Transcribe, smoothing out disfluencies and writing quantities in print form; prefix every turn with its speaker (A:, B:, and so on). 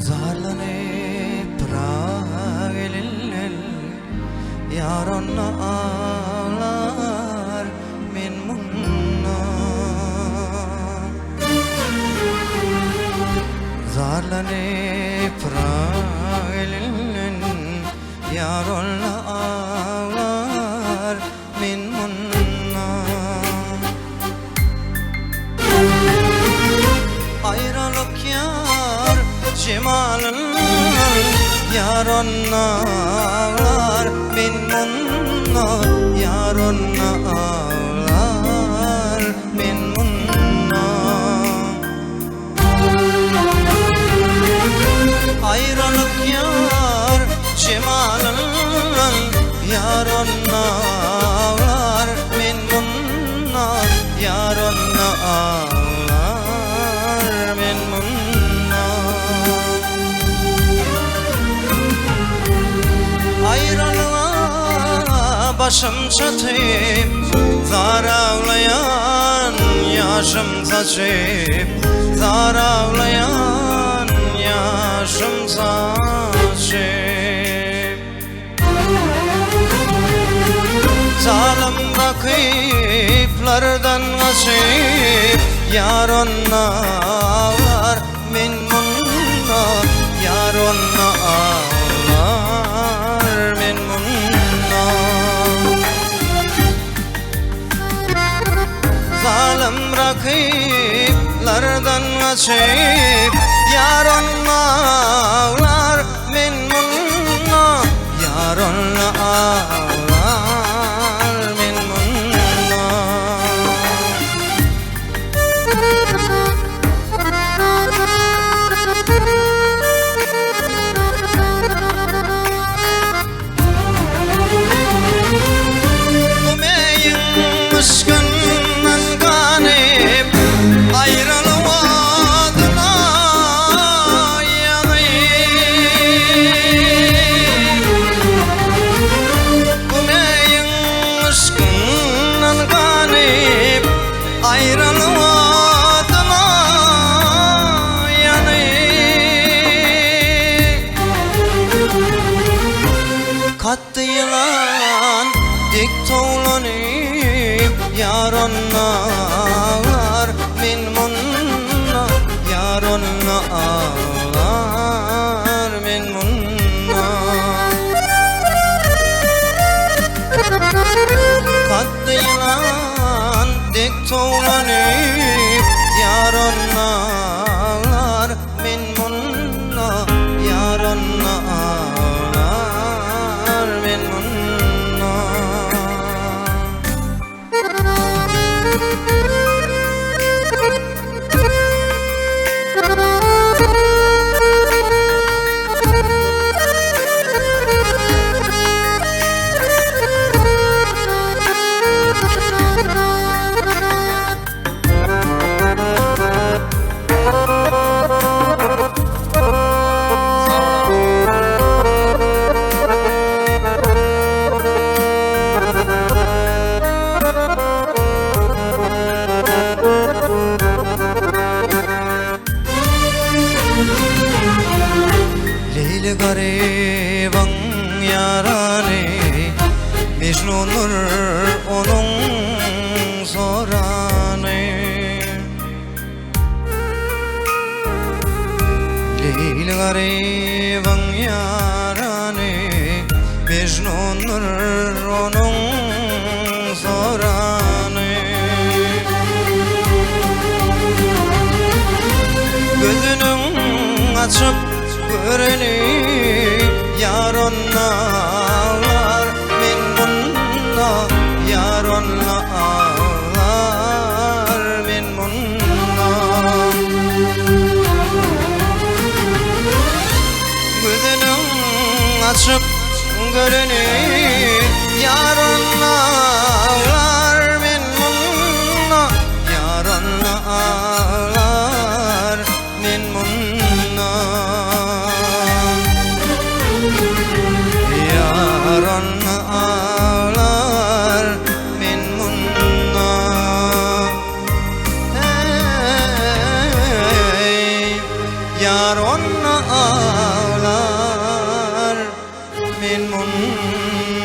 A: Zarlanıp rağelil yaronna ağlar min munna. Zarlanıp rağelil yaronna ağlar min munna. Ayrılık yar cemalın yaronna ağlar min munna. Yaronna ağlar min munna. Ayrılık yar cemalın yaronna ağlar min munna. Yaronna ağlar min munna. Ayrılığa başım çatıp zar ağlayan yaşım saçıp. Zar ağlayan yaşım saçıp. Zalim rakiplerden kaçıp yaronna ağlar min munna. Yaronna ağlar min munna. Zalim rakiplerden kaçıp yaronna ağlar min munna. Yaronna ağlar min munna. Kumeyin ışkından kanıp ayrılmadına yanayım. Kumeyin ışkından kanıp ayrılmadına yanayım. Katlı yılan dik toğlanıp yaronna ağlar min munna. Yaronna ağlar min munna. Katlı yılan dik toğlanıp yaronna ağlar min munna. Yaronna ağlar min munna. Leyli gariban yarane Mecnun'dur onun soranı. Leyli gariban yarane Mecnun'dur onun soranı. Gözünün açıp göreni yaronna ağlar min munna. Yaronna ağlar min munna. Gözünün açıp göreni yaronna ağlar min munna. Yaronna ağlar min munna. Yaronna ağlar min munna. Hey, Yar onu ağlar min munna